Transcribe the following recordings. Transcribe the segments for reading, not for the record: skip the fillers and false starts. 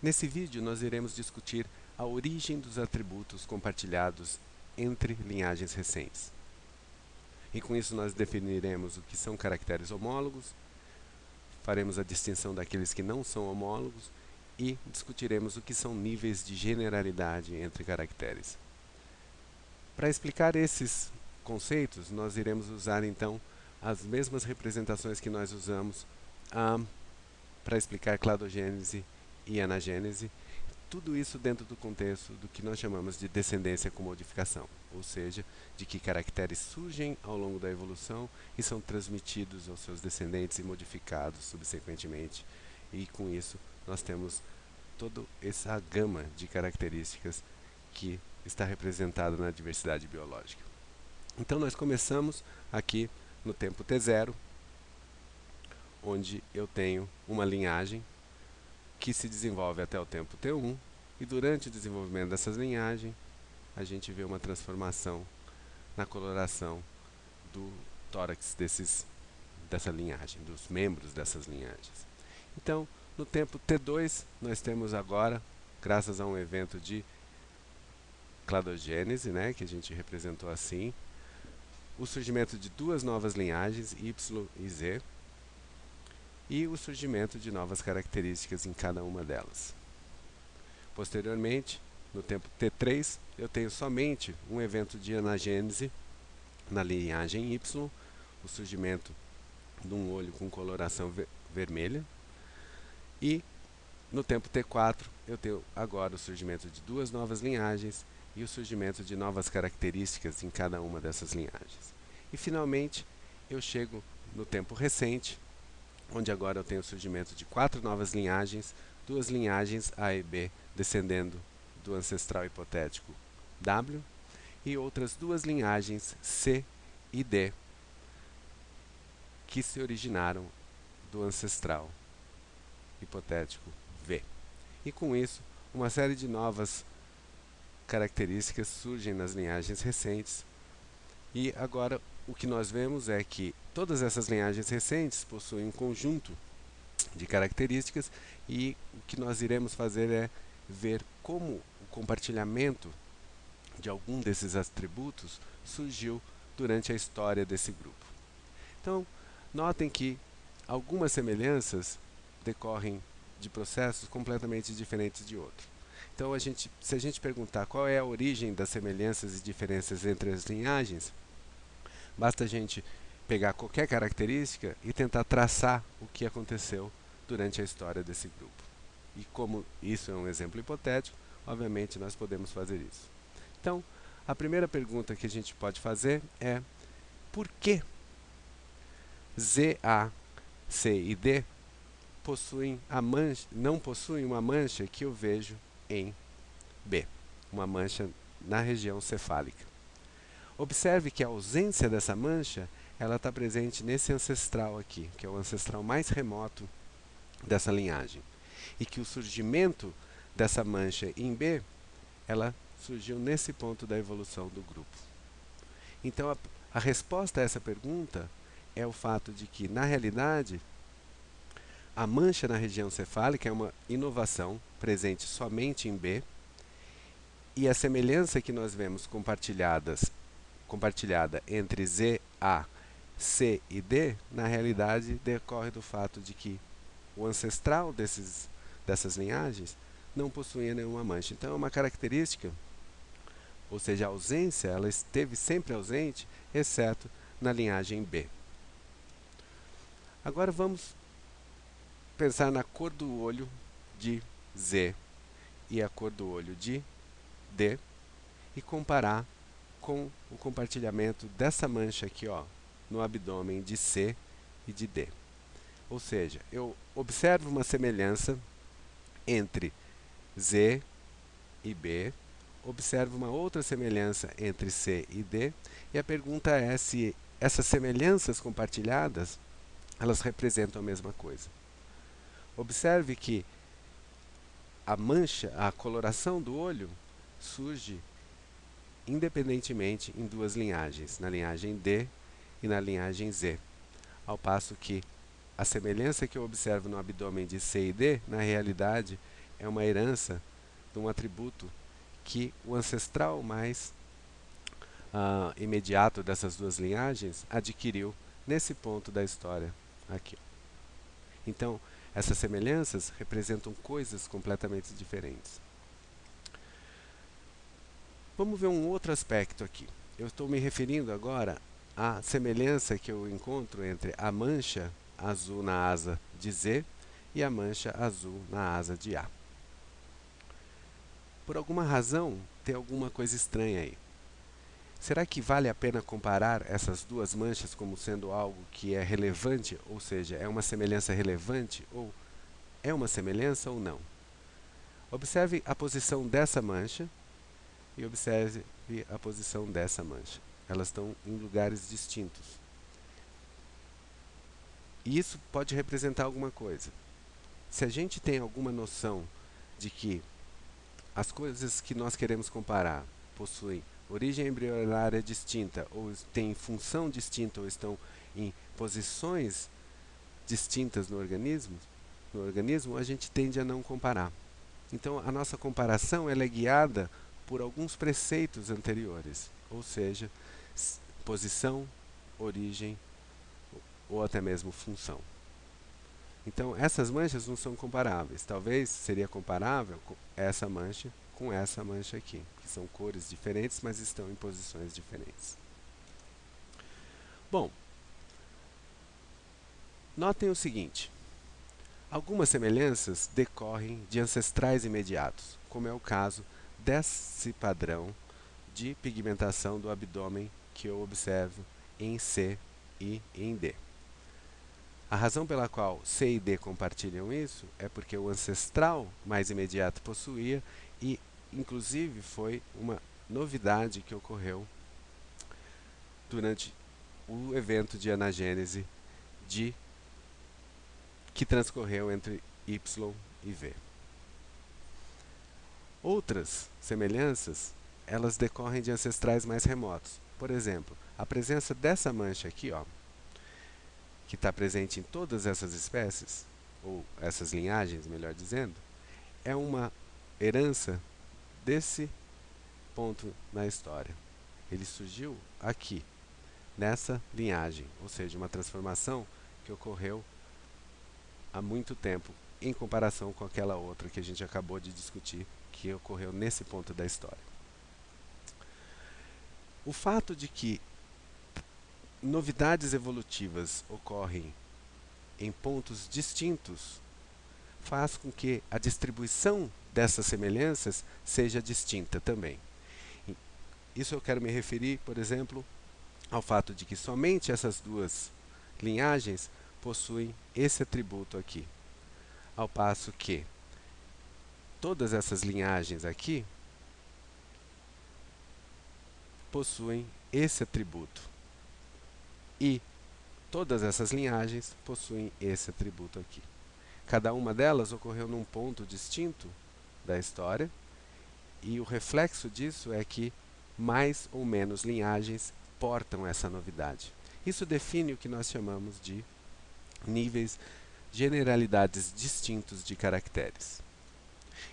Nesse vídeo nós iremos discutir a origem dos atributos compartilhados entre linhagens recentes. E com isso nós definiremos o que são caracteres homólogos, faremos a distinção daqueles que não são homólogos e discutiremos o que são níveis de generalidade entre caracteres. Para explicar esses conceitos, nós iremos usar então as mesmas representações que nós usamos para explicar cladogênese e anagênese, tudo isso dentro do contexto do que nós chamamos de descendência com modificação, ou seja, de que caracteres surgem ao longo da evolução e são transmitidos aos seus descendentes e modificados subsequentemente, e com isso nós temos toda essa gama de características que está representada na diversidade biológica. Então nós começamos aqui no tempo T0, onde eu tenho uma linhagem que se desenvolve até o tempo T1, e durante o desenvolvimento dessas linhagens, a gente vê uma transformação na coloração do tórax dessa linhagem, dos membros dessas linhagens. Então, no tempo T2, nós temos agora, graças a um evento de cladogênese, que a gente representou assim, o surgimento de duas novas linhagens, Y e Z, e o surgimento de novas características em cada uma delas. Posteriormente, no tempo T3, eu tenho somente um evento de anagênese na linhagem Y, o surgimento de um olho com coloração vermelha, e no tempo T4, eu tenho agora o surgimento de duas novas linhagens e o surgimento de novas características em cada uma dessas linhagens. E finalmente, eu chego no tempo recente, onde agora eu tenho o surgimento de quatro novas linhagens, duas linhagens A e B descendendo do ancestral hipotético W, e outras duas linhagens C e D, que se originaram do ancestral hipotético V. E com isso, uma série de novas características surgem nas linhagens recentes, e agora o que nós vemos é que todas essas linhagens recentes possuem um conjunto de características, e o que nós iremos fazer é ver como o compartilhamento de algum desses atributos surgiu durante a história desse grupo. Então, notem que algumas semelhanças decorrem de processos completamente diferentes de outros. Então, se a gente perguntar qual é a origem das semelhanças e diferenças entre as linhagens, basta a gente pegar qualquer característica e tentar traçar o que aconteceu durante a história desse grupo. E como isso é um exemplo hipotético, obviamente nós podemos fazer isso. Então, a primeira pergunta que a gente pode fazer é: por que Z, A, C e D não possuem uma mancha que eu vejo em B, uma mancha na região cefálica? Observe que a ausência dessa mancha ela está presente nesse ancestral aqui, que é o ancestral mais remoto dessa linhagem, e que o surgimento dessa mancha em B, ela surgiu nesse ponto da evolução do grupo. Então, a resposta a essa pergunta é o fato de que, na realidade, a mancha na região cefálica é uma inovação presente somente em B, e a semelhança que nós vemos compartilhada entre Z, A, C e D, na realidade, decorre do fato de que o ancestral dessas linhagens não possuía nenhuma mancha. Então, é uma característica, ou seja, a ausência, ela esteve sempre ausente, exceto na linhagem B. Agora vamos pensar na cor do olho de Z e a cor do olho de D e comparar com o compartilhamento dessa mancha aqui, no abdômen de C e de D. Ou seja, eu observo uma semelhança entre Z e B, observo uma outra semelhança entre C e D, e a pergunta é se essas semelhanças compartilhadas, elas representam a mesma coisa. Observe que a mancha, a coloração do olho, surge independentemente em duas linhagens, na linhagem D e na linhagem Z, ao passo que a semelhança que eu observo no abdômen de C e D, na realidade, é uma herança de um atributo que o ancestral mais imediato dessas duas linhagens adquiriu nesse ponto da história aqui. Então, essas semelhanças representam coisas completamente diferentes. Vamos ver um outro aspecto aqui. Eu estou me referindo agora à semelhança que eu encontro entre a mancha azul na asa de Z e a mancha azul na asa de A. Por alguma razão, tem alguma coisa estranha aí. Será que vale a pena comparar essas duas manchas como sendo algo que é relevante, ou seja, é uma semelhança relevante, ou é uma semelhança ou não? Observe a posição dessa mancha e observe a posição dessa mancha. Elas estão em lugares distintos. E isso pode representar alguma coisa. Se a gente tem alguma noção de que as coisas que nós queremos comparar possuem origem embrionária distinta, ou têm função distinta, ou estão em posições distintas no organismo, a gente tende a não comparar. Então, a nossa comparação ela é guiada por alguns preceitos anteriores, ou seja, posição, origem ou até mesmo função. Então, essas manchas não são comparáveis. Talvez seria comparável essa mancha com essa mancha aqui, que são cores diferentes, mas estão em posições diferentes. Bom, notem o seguinte. Algumas semelhanças decorrem de ancestrais imediatos, como é o caso desse padrão de pigmentação do abdômen que eu observo em C e em D. A razão pela qual C e D compartilham isso é porque o ancestral mais imediato possuía e, inclusive, foi uma novidade que ocorreu durante o evento de anagênese que transcorreu entre Y e V. Outras semelhanças, elas decorrem de ancestrais mais remotos. Por exemplo, a presença dessa mancha aqui, ó, que está presente em todas essas espécies, ou essas linhagens, melhor dizendo, é uma herança desse ponto na história. Ele surgiu aqui, nessa linhagem, ou seja, uma transformação que ocorreu há muito tempo, em comparação com aquela outra que a gente acabou de discutir, que ocorreu nesse ponto da história. O fato de que novidades evolutivas ocorrem em pontos distintos faz com que a distribuição dessas semelhanças seja distinta também. Isso eu quero me referir, por exemplo, ao fato de que somente essas duas linhagens possuem esse atributo aqui, ao passo que todas essas linhagens aqui possuem esse atributo e todas essas linhagens possuem esse atributo aqui. Cada uma delas ocorreu num ponto distinto da história e o reflexo disso é que mais ou menos linhagens portam essa novidade. Isso define o que nós chamamos de níveis, generalidades distintos de caracteres.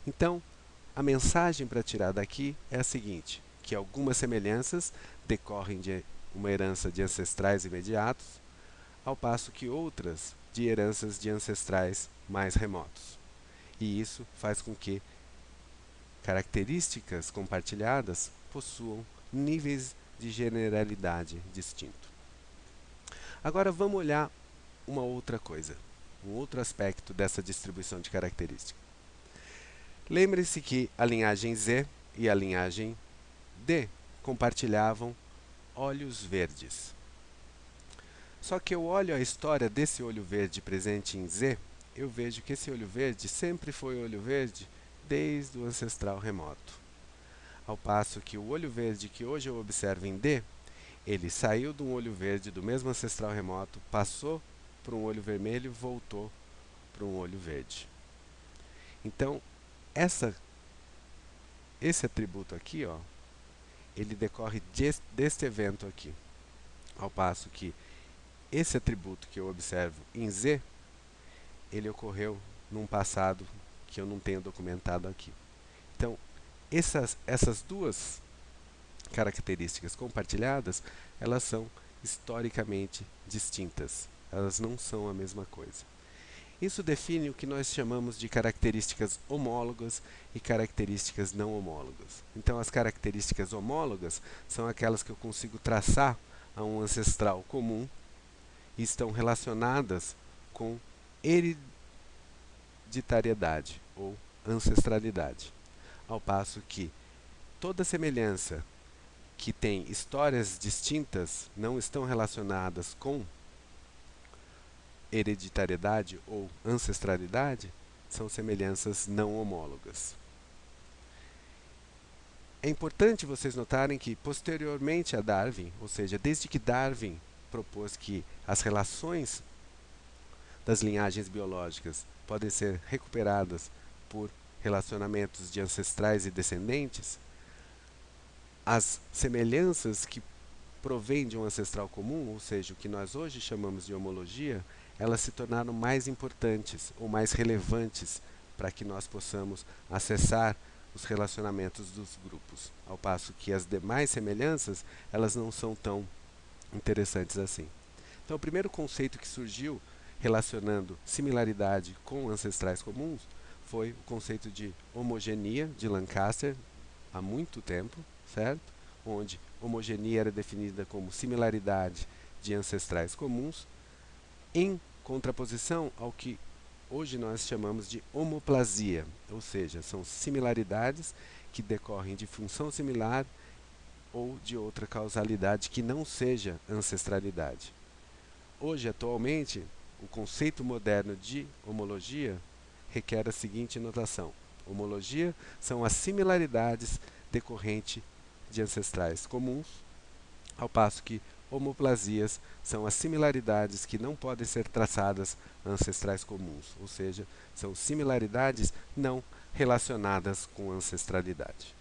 Então, a mensagem para tirar daqui é a seguinte, que algumas semelhanças decorrem de uma herança de ancestrais imediatos, ao passo que outras de heranças de ancestrais mais remotos. E isso faz com que características compartilhadas possuam níveis de generalidade distinto. Agora vamos olhar uma outra coisa, um outro aspecto dessa distribuição de características. Lembre-se que a linhagem Z e a linhagem D compartilhavam olhos verdes. Só que eu olho a história desse olho verde presente em Z, eu vejo que esse olho verde sempre foi olho verde desde o ancestral remoto. Ao passo que o olho verde que hoje eu observo em D, ele saiu de um olho verde do mesmo ancestral remoto, passou para um olho vermelho e voltou para um olho verde. Então, esse atributo aqui, ó, ele decorre deste evento aqui. Ao passo que esse atributo que eu observo em Z, ele ocorreu num passado que eu não tenho documentado aqui. Então, essas duas características compartilhadas, elas são historicamente distintas. Elas não são a mesma coisa. Isso define o que nós chamamos de características homólogas e características não homólogas. Então, as características homólogas são aquelas que eu consigo traçar a um ancestral comum e estão relacionadas com hereditariedade ou ancestralidade. Ao passo que toda semelhança que tem histórias distintas não estão relacionadas com hereditariedade ou ancestralidade, são semelhanças não homólogas. É importante vocês notarem que, posteriormente a Darwin, ou seja, desde que Darwin propôs que as relações das linhagens biológicas podem ser recuperadas por relacionamentos de ancestrais e descendentes, as semelhanças que provêm de um ancestral comum, ou seja, o que nós hoje chamamos de homologia, elas se tornaram mais importantes ou mais relevantes para que nós possamos acessar os relacionamentos dos grupos, ao passo que as demais semelhanças, elas não são tão interessantes assim. Então, o primeiro conceito que surgiu relacionando similaridade com ancestrais comuns foi o conceito de homogeneia de Lancaster, há muito tempo, certo? Onde homogeneia era definida como similaridade de ancestrais comuns, em contraposição ao que hoje nós chamamos de homoplasia, ou seja, são similaridades que decorrem de função similar ou de outra causalidade que não seja ancestralidade. Hoje, atualmente, o conceito moderno de homologia requer a seguinte notação: homologia são as similaridades decorrentes de ancestrais comuns, ao passo que homoplasias são as similaridades que não podem ser traçadas a ancestrais comuns, ou seja, são similaridades não relacionadas com ancestralidade.